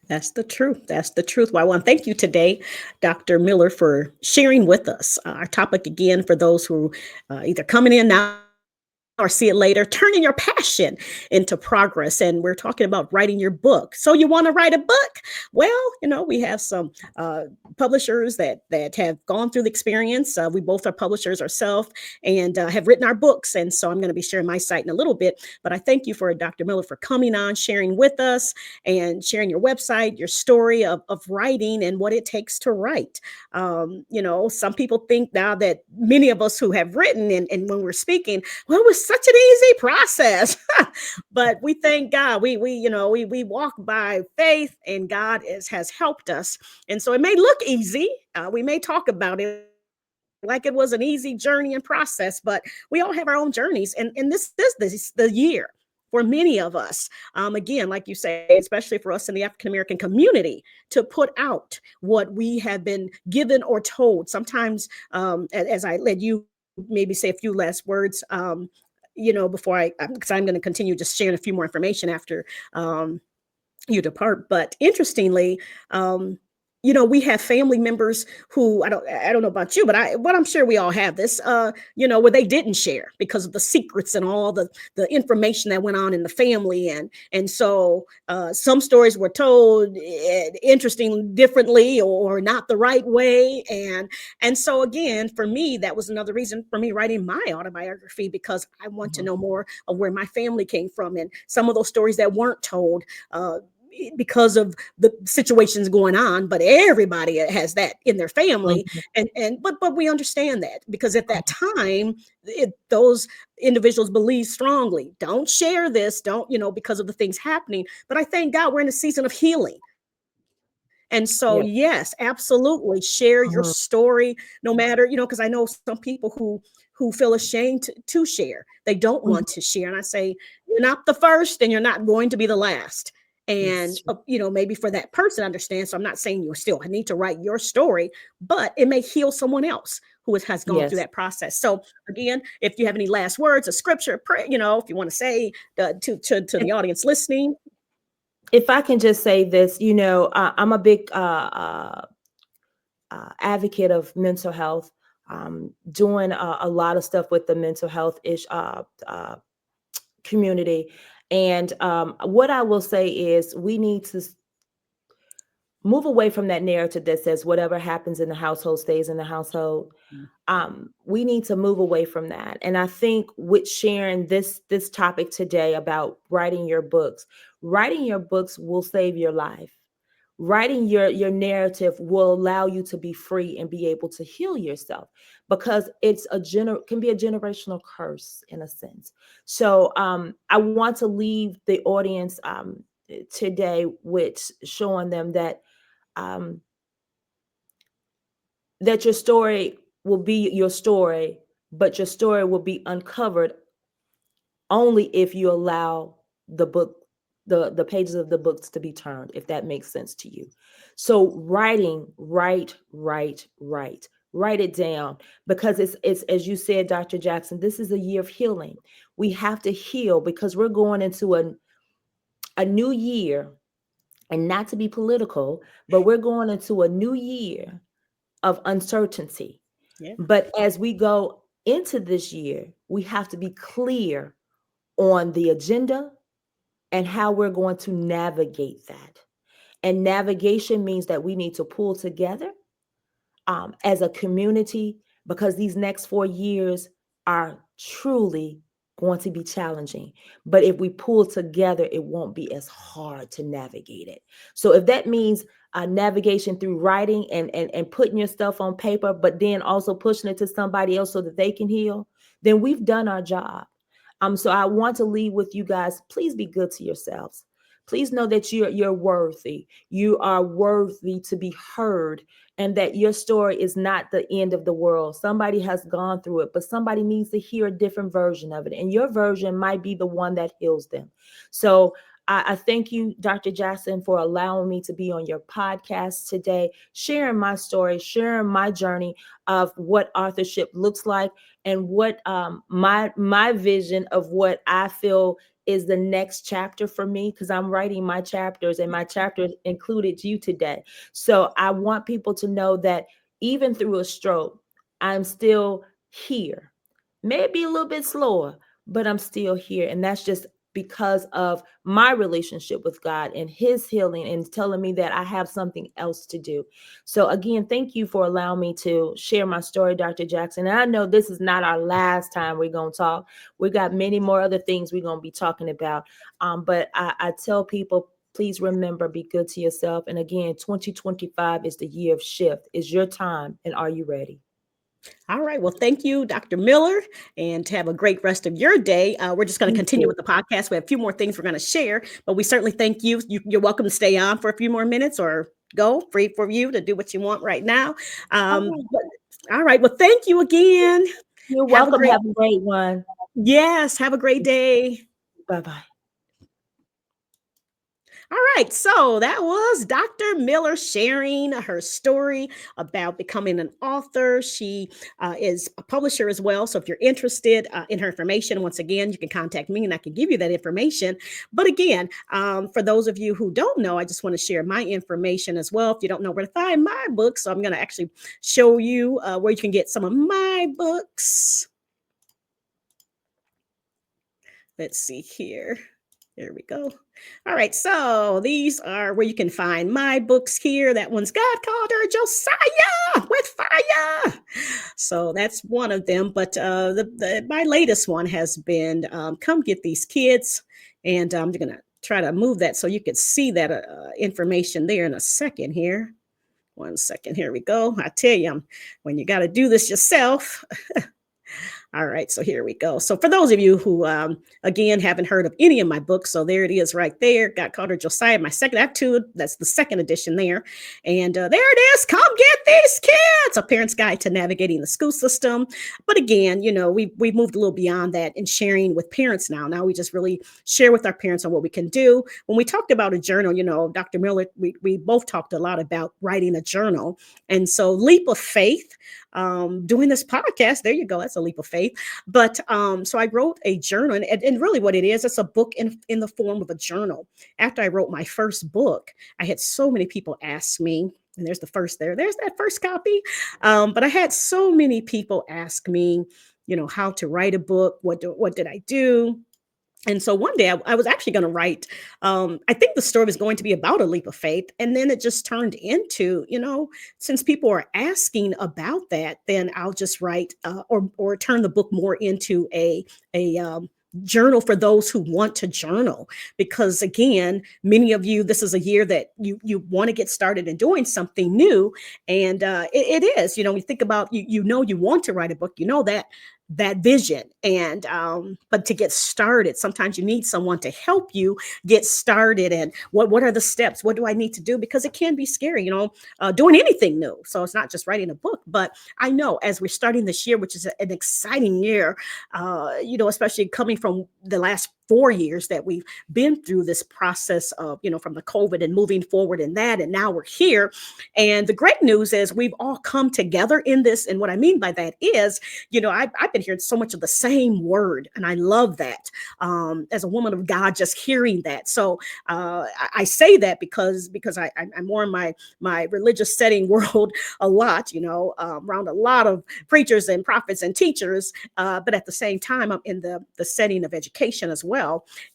That's the truth. That's the truth. Well, I want to thank you today, Dr. Miller, for sharing with us our topic again, for those who either coming in now or see it later, turning your passion into progress. And we're talking about writing your book. So you want to write a book? Well, we have some publishers that have gone through the experience. We both are publishers ourselves and have written our books. And so I'm going to be sharing my site in a little bit. But I thank you for Dr. Miller for coming on, sharing with us and sharing your website, your story of writing and what it takes to write. Some people think now that many of us who have written and when we're speaking, well, it was such an easy process. But we thank God. We walk by faith, and God has helped us. And so it may look easy. We may talk about it like it was an easy journey and process, but we all have our own journeys. And this the year for many of us, again, like you say, especially for us in the African American community, to put out what we have been given or told. Sometimes, as I led you maybe say a few last words, before because I'm going to continue just sharing a few more information after um, you depart. But interestingly, um, we have family members who I don't know about you, but I'm sure we all have this, where they didn't share because of the secrets and all the information that went on in the family, and so some stories were told interesting differently or not the right way, and so again, for me, that was another reason for me writing my autobiography, because I want to Mhm. know more of where my family came from and some of those stories that weren't told. Because of the situations going on, but everybody has that in their family, Mhm. but we understand that because at that time, those individuals believe strongly, don't share this, don't, because of the things happening. But I thank God we're in a season of healing. And so, Yeah. yes, absolutely share your Mhm. story, no matter, because I know some people who feel ashamed to share. They don't Mhm. want to share. And I say, you're not the first and you're not going to be the last. It's And true. maybe for that person, understand. So I'm not saying you still need to write your story, but it may heal someone else who has gone through Yes. that process. So again, if you have any last words, a scripture, pray, if you want to say to If the audience listening. if I can just say this, I'm a big advocate of mental health, doing a lot of stuff with the mental health community. And what I will say is we need to move away from that narrative that says whatever happens in the household stays in the household. We need to move away from that. And I think with sharing this topic today about writing your books will save your life. Writing your narrative will allow you to be free and be able to heal yourself, because it's can be a generational curse in a sense. So I want to leave the audience today with showing them um, that your story will be your story, but your story will be uncovered only if you allow the book, the pages of the books to be turned, if that makes sense to you. So write it down, because it's as you said, Dr. Jackson, this is a year of healing. We have to heal because we're going into a new year, and not to be political, but we're going into a new year of uncertainty. Yeah. But as we go into this year, we have to be clear on the agenda and how we're going to navigate that. And navigation means that we need to pull together as a community, because these next 4 years are truly going to be challenging. But if we pull together, it won't be as hard to navigate it. So if that means navigation through writing and putting your stuff on paper, but then also pushing it to somebody else so that they can heal, then we've done our job. So I want to leave with you guys. Please be good to yourselves. Please know that you're worthy. You are worthy to be heard, and that your story is not the end of the world. Somebody has gone through it, but somebody needs to hear a different version of it. And your version might be the one that heals them. So I thank you, Dr. Jackson, for allowing me to be on your podcast today, sharing my story, sharing my journey of what authorship looks like, and what my vision of what I feel is the next chapter for me, because I'm writing my chapters, and my chapters included you today. So I want people to know that even through a stroke, I'm still here. Maybe a little bit slower, but I'm still here. And that's just because of my relationship with God and his healing, and telling me that I have something else to do. So again, thank you for allowing me to share my story, Dr. Jackson. And I know this is not our last time we're going to talk. We got many more other things we're going to be talking about. But I tell people, please remember, be good to yourself. And again, 2025 is the year of shift. It's your time. And are you ready? All right. Well, thank you, Dr. Miller, and have a great rest of your day. We're just going to You continue too. with the podcast. We have a few more things we're going to share, but we certainly thank you. You're welcome to stay on for a few more minutes or go free for you to do what you want right now. All right. But, all right. Well, thank you again. You're Have a welcome. great, Have a great one. yes, have a great day. Bye bye. All right, so that was Dr. Miller sharing her story about becoming an author. She is a publisher as well. So if you're interested in her information, once again, you can contact me and I can give you that information. But again, for those of you who don't know, I just want to share my information as well. If you don't know where to find my books, so I'm going to actually show you where you can get some of my books. Let's see here. There we go. All right, so these are where you can find my books here. That one's God Called Her Josiah with Fire. So that's one of them. But my latest one has been Come Get These Kids. And I'm going to try to move that so you can see that information there in a second here. 1 second. Here we go. I tell you, when you got to do this yourself. All right, so here we go. So for those of you who, again, haven't heard of any of my books, so there it is right there. God Called Her Josiah, my second, I have two, that's the second edition there. And there it is, Come Get These Kids, A Parent's Guide to Navigating the School System. But again, we've moved a little beyond that in sharing with parents now. Now we just really share with our parents on what we can do. When we talked about a journal, Dr. Miller, we both talked a lot about writing a journal. And so leap of faith, doing this podcast, there you go, that's a leap of faith. But so I wrote a journal, and really what it is, it's a book in the form of a journal. After I wrote my first book, I had so many people ask me, and there's the first there's that first copy. But I had so many people ask me, how to write a book, what did I do? And so one day I was actually going to write, I think the story was going to be about a leap of faith. And then it just turned into, since people are asking about that, then I'll just write or turn the book more into a journal for those who want to journal. Because again, many of you, this is a year that you want to get started in doing something new. And it is, you think about, you want to write a book, that vision. And but to get started, sometimes you need someone to help you get started. And what are the steps? What do I need to do? Because it can be scary, doing anything new. So it's not just writing a book. But I know as we're starting this year, which is an exciting year, especially coming from the last 4 years that we've been through this process of, from the COVID and moving forward in that. And now we're here. And the great news is we've all come together in this. And what I mean by that is, I've been hearing so much of the same word. And I love that as a woman of God, just hearing that. So I say that because I'm more in my religious setting world a lot, around a lot of preachers and prophets and teachers. But at the same time, I'm in the setting of education as well.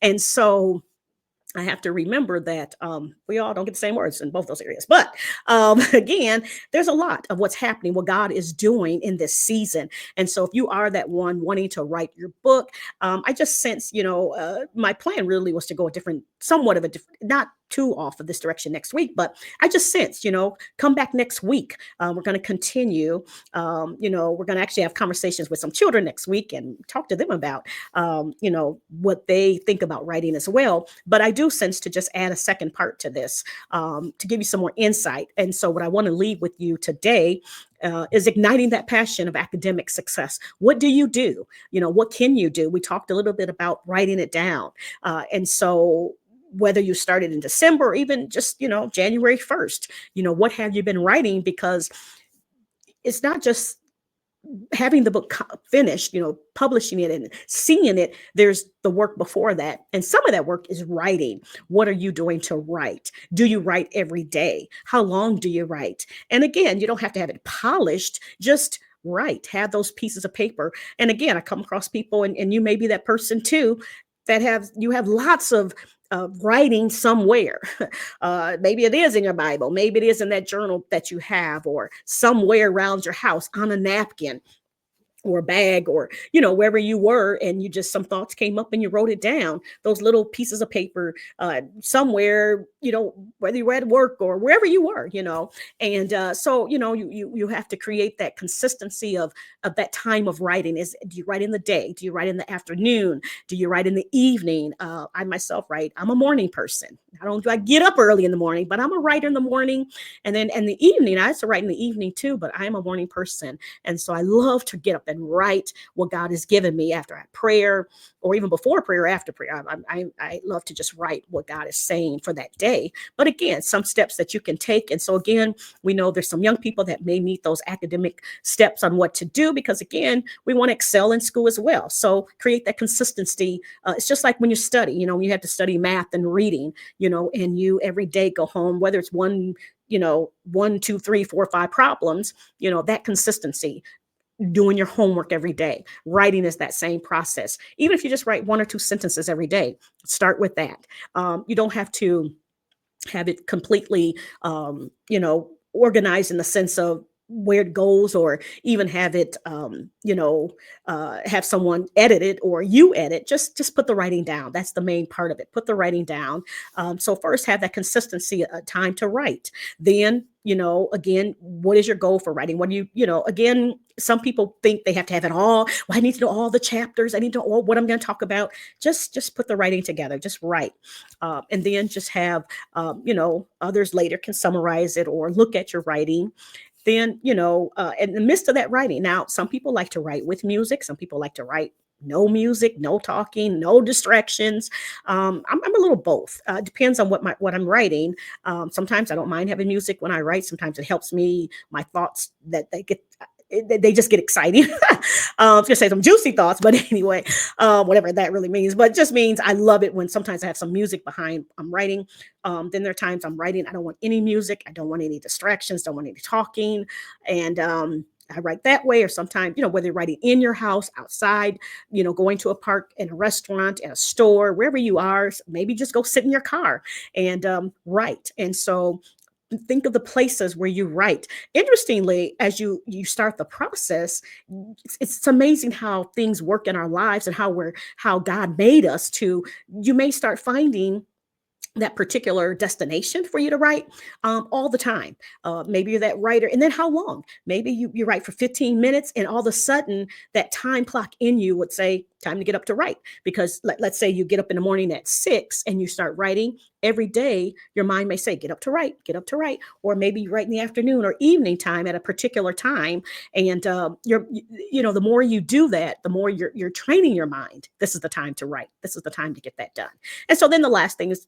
And so I have to remember that we all don't get the same words in both those areas. But again, there's a lot of what's happening, what God is doing in this season. And so if you are that one wanting to write your book, I just sense, my plan really was to go somewhat of a different, not too off of this direction next week, but I just sense, come back next week. We're going to continue, we're going to actually have conversations with some children next week and talk to them about, what they think about writing as well. But I do sense to just add a second part to this, to give you some more insight. And so what I want to leave with you today is igniting that passion of academic success. What do you do? What can you do? We talked a little bit about writing it down. And so whether you started in December or even just, January 1st, what have you been writing? Because it's not just having the book finished, publishing it and seeing it. There's the work before that. And some of that work is writing. What are you doing to write? Do you write every day? How long do you write? And again, you don't have to have it polished, just write, have those pieces of paper. And again, I come across people, and you may be that person too, that you have lots of writing somewhere. Maybe it is in your Bible. Maybe it is in that journal that you have, or somewhere around your house on a napkin or a bag, or, wherever you were, and some thoughts came up and you wrote it down, those little pieces of paper somewhere, whether you were at work or wherever you were, and so, you have to create that consistency of that time of writing. Do you write in the day? Do you write in the afternoon? Do you write in the evening? I myself write. I'm a morning person. I get up early in the morning, but I'm a writer in the morning. And then in the evening, I also write in the evening too, but I'm a morning person. And so I love to get up at and write what God has given me after I prayer, or even before prayer, after prayer. I love to just write what God is saying for that day. But again, some steps that you can take. And so again, we know there's some young people that may need those academic steps on what to do, because again, we want to excel in school as well. So create that consistency. It's just like when you study, you have to study math and reading, and you every day go home, whether it's one, two, three, four, five problems, that consistency, doing your homework every day. Writing is that same process. Even if you just write one or two sentences every day, start with that. You don't have to have it completely, organized in the sense of where it goes, or even have it, have someone edit it or you edit. Just put the writing down. That's the main part of it. Put the writing down. So first, have that consistency, time to write. Then, again, what is your goal for writing? What do again, some people think they have to have it all. Well, I need to know all the chapters. I need to know what I'm going to talk about. Just put the writing together. Just write. And then just have, others later can summarize it or look at your writing. Then, in the midst of that writing, now, some people like to write with music. Some people like to write no music, no talking, no distractions. I'm a little both. Depends on what I'm writing. Sometimes I don't mind having music when I write. Sometimes it helps me, my thoughts, that they just get exciting. I was gonna say some juicy thoughts, but anyway, whatever that really means. But it just means I love it when sometimes I have some music behind I'm writing. Then there are times I'm writing, I don't want any music, I don't want any distractions, don't want any talking, and I write that way. Or sometimes, whether you're writing in your house, outside, going to a park, in a restaurant, in a store, wherever you are, maybe just go sit in your car and write. And so think of the places where you write. Interestingly, as you start the process, it's amazing how things work in our lives, and how God made us to. You may start finding that particular destination for you to write all the time. Maybe you're that writer. And then how long? Maybe you write for 15 minutes, and all of a sudden that time clock in you would say, time to get up to write. Because let's say you get up in the morning at 6 and you start writing. Every day, your mind may say, get up to write, get up to write. Or maybe you write in the afternoon or evening time at a particular time. And the more you do that, the more you're training your mind. This is the time to write. This is the time to get that done. And so then the last thing is,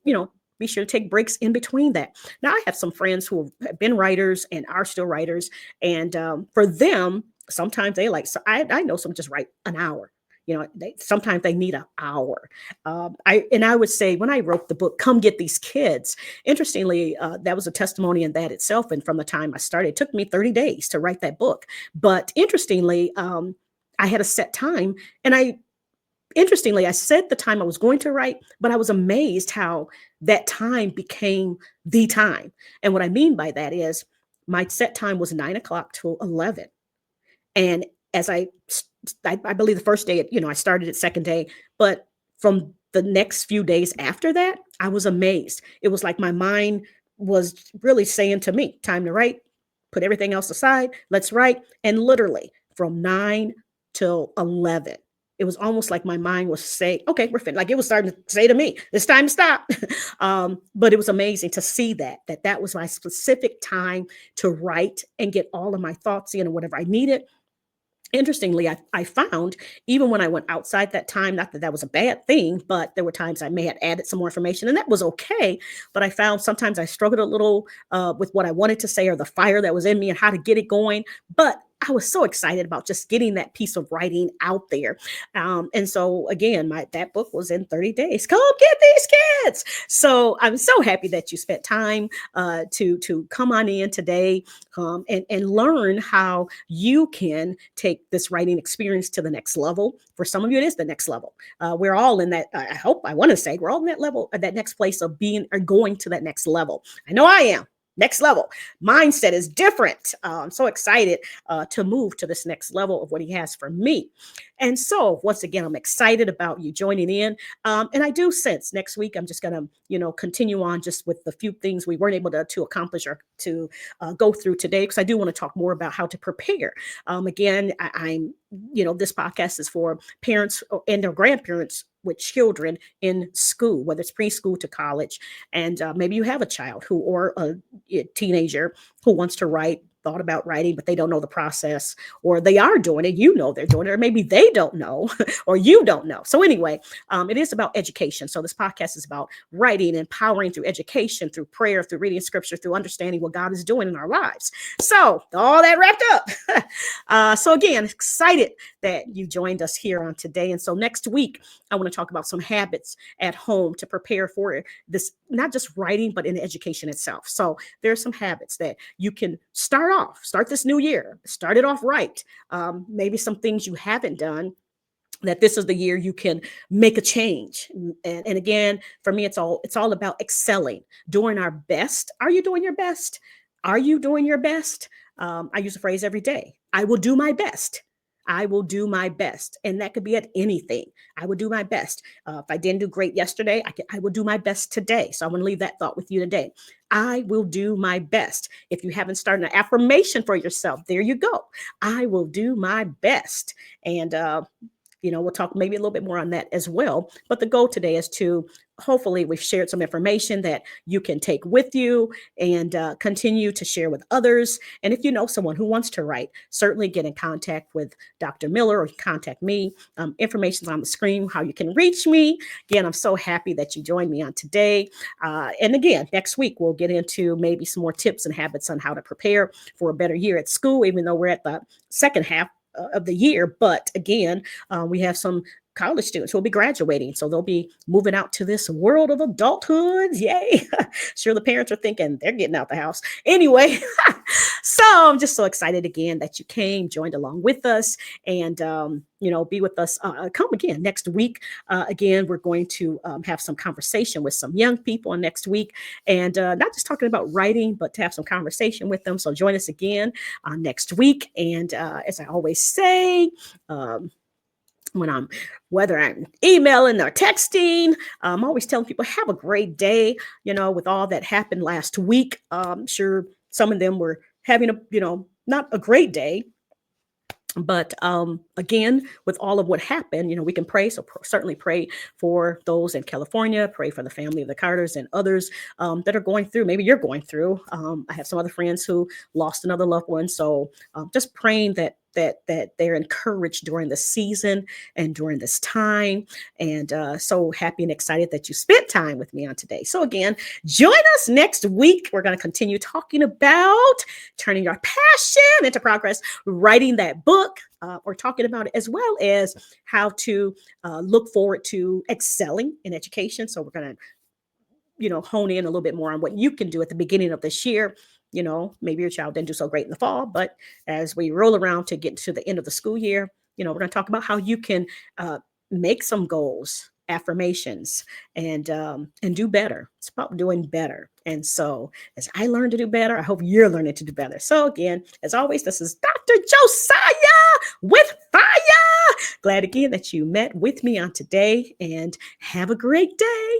be sure to take breaks in between that. Now, I have some friends who have been writers and are still writers. And for them, sometimes they I know some just write an hour. Sometimes they need an hour. I would say, when I wrote the book, Come Get These Kids, interestingly, that was a testimony in that itself. And from the time I started, it took me 30 days to write that book. But interestingly, I had a set time, and I said the time I was going to write, but I was amazed how that time became the time. And what I mean by that is, my set time was 9 o'clock to 11. And as I believe the first day, I started it second day, but from the next few days after that, I was amazed. It was like my mind was really saying to me, time to write, put everything else aside, let's write. And literally from 9 till 11, it was almost like my mind was saying, okay, we're finished. Like it was starting to say to me, it's time to stop. But it was amazing to see that was my specific time to write and get all of my thoughts in, and whatever I needed. Interestingly, I found, even when I went outside that time, not that that was a bad thing, but there were times I may have added some more information, and that was okay. But I found sometimes I struggled a little with what I wanted to say, or the fire that was in me and how to get it going. But I was so excited about just getting that piece of writing out there. And so again, that book was in 30 days. Come get these kids. So I'm so happy that you spent time to come on in today and learn how you can take this writing experience to the next level. For some of you, it is the next level. We're all in that. I want to say we're all in that level, that next place of being or going to that next level. I know I am. Next level. Mindset is different. I'm so excited to move to this next level of what he has for me. And so once again, I'm excited about you joining in. And I do sense next week, I'm just going to, continue on just with the few things we weren't able to accomplish or to go through today, because I do want to talk more about how to prepare. Again, I'm, this podcast is for parents and their grandparents with children in school, whether it's preschool to college. And maybe you have a child or a teenager who wants to write, thought about writing, but they don't know the process, or they are doing it, you know they're doing it, or maybe they don't know, or you don't know. So anyway, it is about education. So this podcast is about writing, empowering through education, through prayer, through reading scripture, through understanding what God is doing in our lives. So all that wrapped up. So again, excited that you joined us here on today. And so next week, I want to talk about some habits at home to prepare for this, not just writing, but in education itself. So there are some habits that you can start this new year, start it off right. Maybe some things you haven't done, that this is the year you can make a change. And again, for me, it's all about excelling, doing our best. Are you doing your best? Are you doing your best? I use the phrase every day. I will do my best. I will do my best. And that could be at anything. I will do my best. If I didn't do great yesterday, I will do my best today. So I want to leave that thought with you today. I will do my best. If you haven't started an affirmation for yourself, there you go. I will do my best. And, we'll talk maybe a little bit more on that as well. But the goal today is to hopefully we've shared some information that you can take with you and continue to share with others. And if you know someone who wants to write, certainly get in contact with Dr. Miller or contact me. Information's on the screen, how you can reach me. Again, I'm so happy that you joined me on today. And again, next week, we'll get into maybe some more tips and habits on how to prepare for a better year at school, even though we're at the second half of the year. But again, we have some college students who will be graduating. So they'll be moving out to this world of adulthood. Yay. Sure, the parents are thinking they're getting out the house. Anyway, so I'm just so excited again that you came, joined along with us, and, be with us. Come again next week. Again, we're going to have some conversation with some young people next week, and not just talking about writing, but to have some conversation with them. So join us again next week. And as I always say, whether I'm emailing or texting, I'm always telling people, have a great day, with all that happened last week. I'm sure some of them were having not a great day. But again, with all of what happened, we can pray. So certainly pray for those in California, pray for the family of the Carters and others that are going through. Maybe you're going through. I have some other friends who lost another loved one. So just praying that they're encouraged during the season and during this time. And so happy and excited that you spent time with me on today. So again, join us next week. We're going to continue talking about turning your passion into progress, writing that book, or talking about it, as well as how to look forward to excelling in education. So we're going to hone in a little bit more on what you can do at the beginning of this year. Maybe your child didn't do so great in the fall, but as we roll around to get to the end of the school year, we're going to talk about how you can make some goals, affirmations, and do better. It's about doing better. And so as I learn to do better, I hope you're learning to do better. So again, as always, this is Dr. Josiah with Fire. Glad again that you met with me on today, and have a great day.